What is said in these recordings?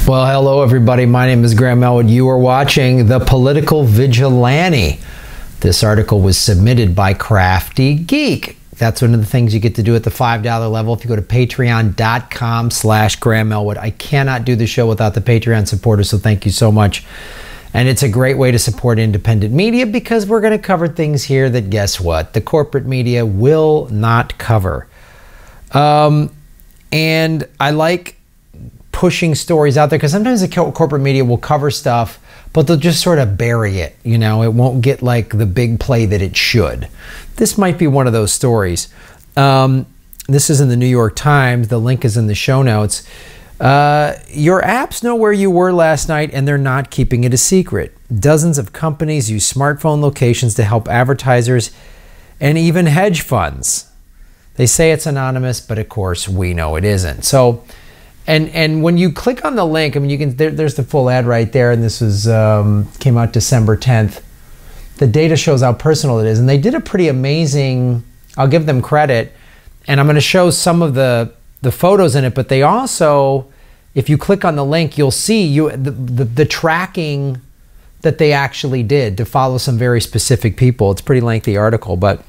Well, hello everybody. My name is Graham Elwood. You are watching The Political Vigilante. This article was submitted by Crafty, Geek. That's one of the things you get to do at the $5 level if you go to patreon.com/Graham Elwood. I cannot do the show without the Patreon supporters, so thank you so much. And it's a great way to support independent media because we're going to cover things here that, guess what, the corporate media will not cover. And I like pushing stories out there because sometimes the corporate media will cover stuff, but they'll just sort of bury it. You know, it won't get like the big play that it should. This might be one of those stories. This is in the New York Times. The link is in the show notes. Your apps know where you were last night and they're not keeping it a secret. Dozens of companies use smartphone locations to help advertisers and even hedge funds. They say it's anonymous, but of course we know it isn't. So, and when you click on the link, I mean, you can there's the full ad right there, and this was came out December 10th. The data shows how personal it is, and they did a pretty amazing. I'll give them credit, and I'm going to show some of the photos in it. But they also, if you click on the link, you'll see the tracking that they actually did to follow some very specific people. It's a pretty lengthy article, but.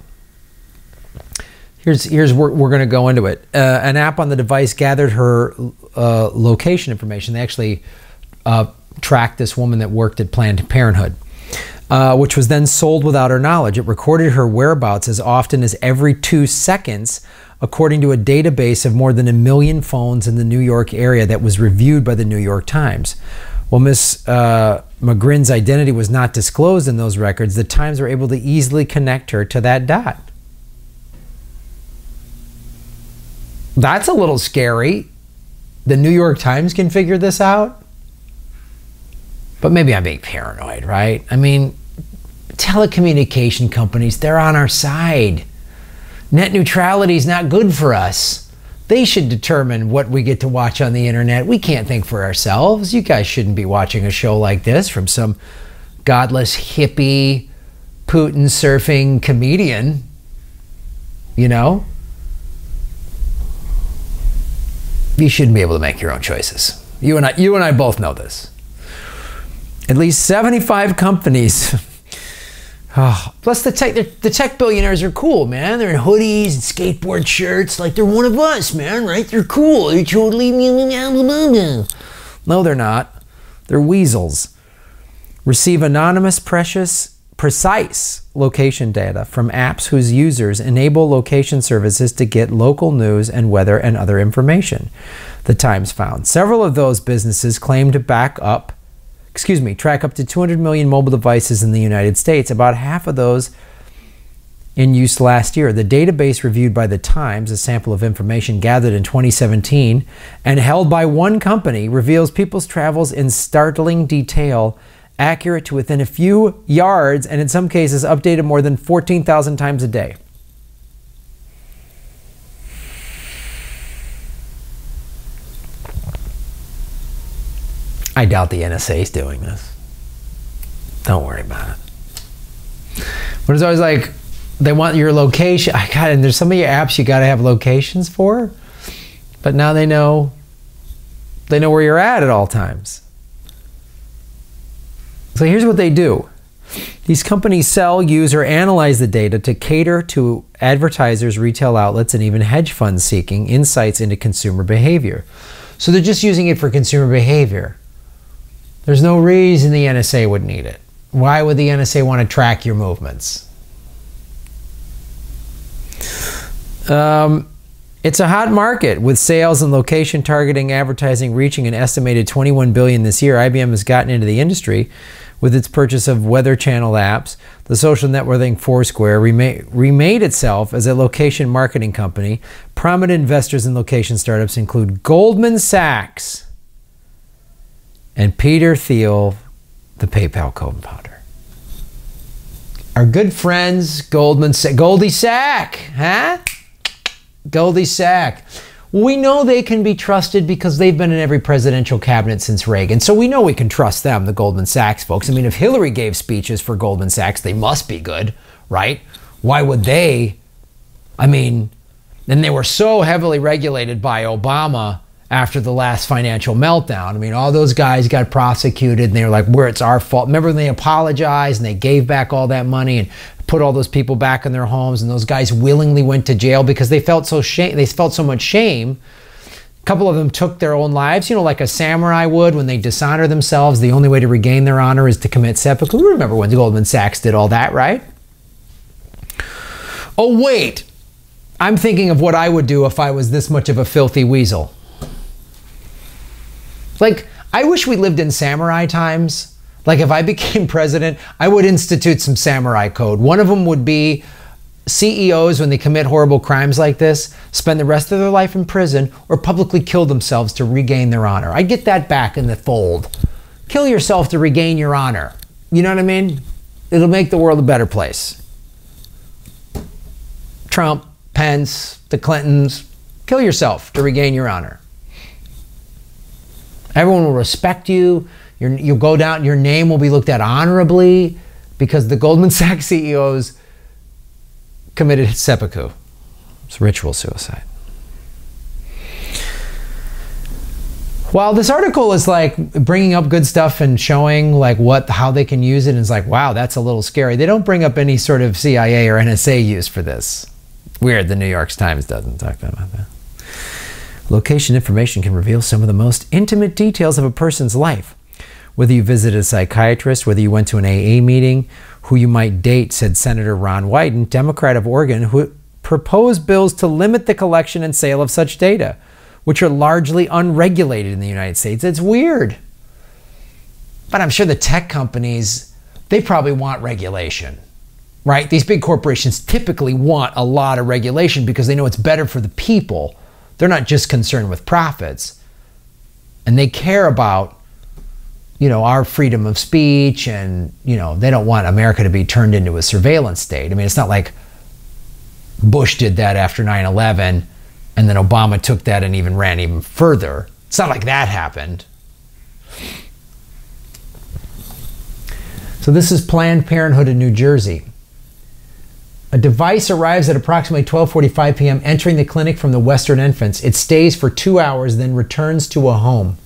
Here's where we're going to go into it. An app on the device gathered her location information. They actually tracked this woman that worked at Planned Parenthood, which was then sold without her knowledge. It recorded her whereabouts as often as every 2 seconds, according to a database of more than 1 million phones in the New York area that was reviewed by the New York Times. While Ms. McGrin's identity was not disclosed in those records, the Times were able to easily connect her to that dot. That's a little scary. The New York Times can figure this out. But maybe I'm being paranoid, right? I mean, telecommunication companies, they're on our side. Net neutrality is not good for us. They should determine what we get to watch on the internet. We can't think for ourselves. You guys shouldn't be watching a show like this from some godless hippie, Putin surfing comedian, you know? You shouldn't be able to make your own choices. You and I both know this. At least 75 companies. Oh, plus the tech billionaires are cool, man. They're in hoodies and skateboard shirts like they're one of us, man, right? They're cool. They're totally... No, they're not. They're weasels. Receive anonymous, precise location data from apps whose users enable location services to get local news and weather and other information, the Times found. Several of those businesses claim to track up to 200 million mobile devices in the United States, about half of those in use last year. The database reviewed by the Times, a sample of information gathered in 2017 and held by one company, reveals people's travels in startling detail, accurate to within a few yards, and in some cases updated more than 14,000 times a day. I doubt the NSA is doing this. Don't worry about it. But it's always like, they want your location. And there's some of your apps you got to have locations for, but now they know where you're at all times. So here's what they do. These companies sell, use, or analyze the data to cater to advertisers, retail outlets, and even hedge funds seeking insights into consumer behavior. So they're just using it for consumer behavior. There's no reason the NSA would need it. Why would the NSA want to track your movements? It's a hot market with sales and location targeting advertising reaching an estimated $21 billion this year. IBM has gotten into the industry with its purchase of Weather Channel apps. The social networking Foursquare remade itself as a location marketing company. Prominent investors in location startups include Goldman Sachs and Peter Thiel, the PayPal co-founder. Our good friends, Goldie Sack, huh? Goldie Sack. We know they can be trusted because they've been in every presidential cabinet since Reagan. So we know we can trust them, the Goldman Sachs folks. I mean, if Hillary gave speeches for Goldman Sachs, they must be good, right? Why would they? I mean, and they were so heavily regulated by Obama after the last financial meltdown. I mean, all those guys got prosecuted and they were like, it's our fault. Remember when they apologized and they gave back all that money and put all those people back in their homes, and those guys willingly went to jail because they felt so much shame. A couple of them took their own lives, you know, like a samurai would when they dishonor themselves. The only way to regain their honor is to commit seppuku. Remember when Goldman Sachs did all that, right? Oh, wait. I'm thinking of what I would do if I was this much of a filthy weasel. Like, I wish we lived in samurai times. Like, if I became president, I would institute some samurai code. One of them would be CEOs, when they commit horrible crimes like this, spend the rest of their life in prison or publicly kill themselves to regain their honor. I get that back in the fold. Kill yourself to regain your honor. You know what I mean? It'll make the world a better place. Trump, Pence, the Clintons, kill yourself to regain your honor. Everyone will respect you. You'll go down, your name will be looked at honorably because the Goldman Sachs CEOs committed seppuku. It's ritual suicide. While this article is like bringing up good stuff and showing like how they can use it, and it's like, wow, that's a little scary. They don't bring up any sort of CIA or NSA use for this. Weird, the New York Times doesn't talk about that. Location information can reveal some of the most intimate details of a person's life. Whether you visited a psychiatrist, whether you went to an AA meeting, who you might date, said Senator Ron Wyden, Democrat of Oregon, who proposed bills to limit the collection and sale of such data, which are largely unregulated in the United States. It's weird. But I'm sure the tech companies, they probably want regulation, right? These big corporations typically want a lot of regulation because they know it's better for the people. They're not just concerned with profits. And they care about, you know, our freedom of speech, and, you know, they don't want America to be turned into a surveillance state. I mean, it's not like Bush did that after 9/11 and then Obama took that and even ran even further. It's not like that happened. So this is Planned Parenthood in New Jersey. A device arrives at approximately 12:45 p.m. entering the clinic from the western entrance. It stays for 2 hours, then returns to a home.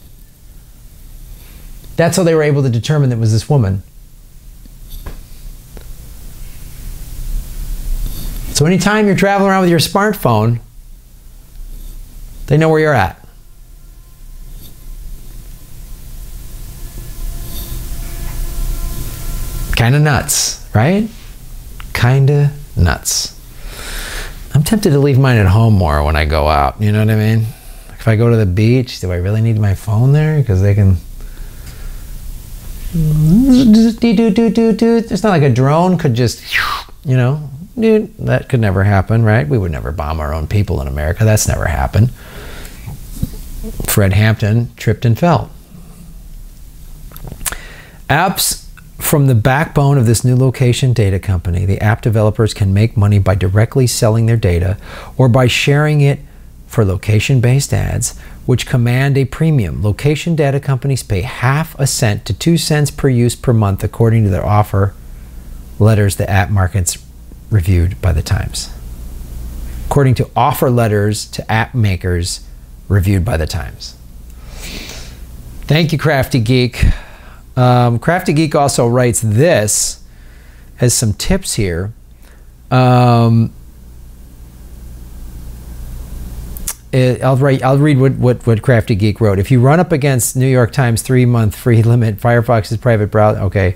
That's how they were able to determine that it was this woman. So anytime you're traveling around with your smartphone, they know where you're at. Kind of nuts, right? Kind of nuts. I'm tempted to leave mine at home more when I go out. You know what I mean? If I go to the beach, do I really need my phone there? Because they can... It's not like a drone could just, you know, dude, that could never happen, right? We would never bomb our own people in America. That's never happened. Fred Hampton tripped and fell. Apps from the backbone of this new location data company. The app developers can make money by directly selling their data or by sharing it for location-based ads, which command a premium. Location data companies pay ½ cent to 2 cents per use per month, according to their offer letters the app markets reviewed by the Times. According to offer letters to app makers reviewed by the Times. Thank you, Crafty Geek. Crafty Geek also writes this as some tips here. I'll read what Crafty Geek wrote. If you run up against New York Times 3-month free limit, Firefox's private browser, okay.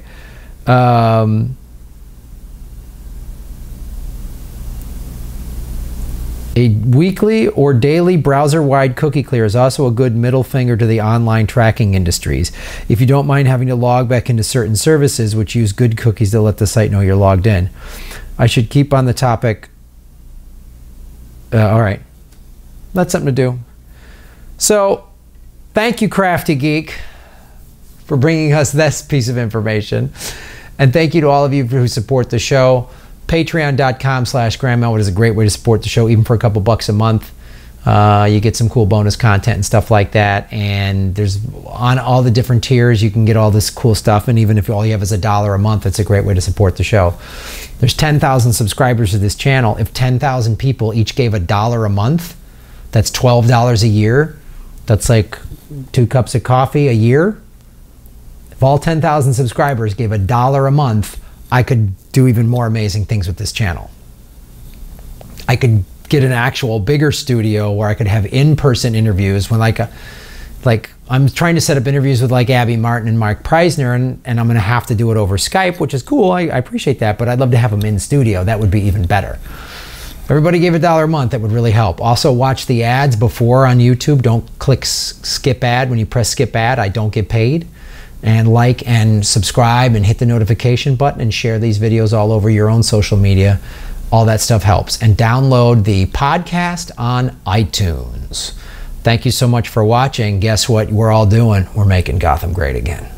A weekly or daily browser-wide cookie clear is also a good middle finger to the online tracking industries. If you don't mind having to log back into certain services which use good cookies to let the site know you're logged in. I should keep on the topic. All right. That's something to do. So, thank you, Crafty Geek, for bringing us this piece of information. And thank you to all of you who support the show. Patreon.com/Graham Elwood is a great way to support the show, even for a couple bucks a month. You get some cool bonus content and stuff like that. And there's on all the different tiers, you can get all this cool stuff. And even if all you have is $1 a month, it's a great way to support the show. There's 10,000 subscribers to this channel. If 10,000 people each gave $1 a month, that's $12 a year. That's like 2 cups of coffee a year. If all 10,000 subscribers gave $1 a month, I could do even more amazing things with this channel. I could get an actual bigger studio where I could have in-person interviews when like I'm trying to set up interviews with like Abby Martin and Mark Preisner, and I'm going to have to do it over Skype, which is cool. I appreciate that, but I'd love to have them in studio. That would be even better. If everybody gave $1 a month, that would really help. Also, watch the ads before on YouTube. Don't click skip ad. When you press skip ad, I don't get paid. And like and subscribe and hit the notification button and share these videos all over your own social media. All that stuff helps. And download the podcast on iTunes. Thank you so much for watching. Guess what we're all doing? We're making Gotham great again.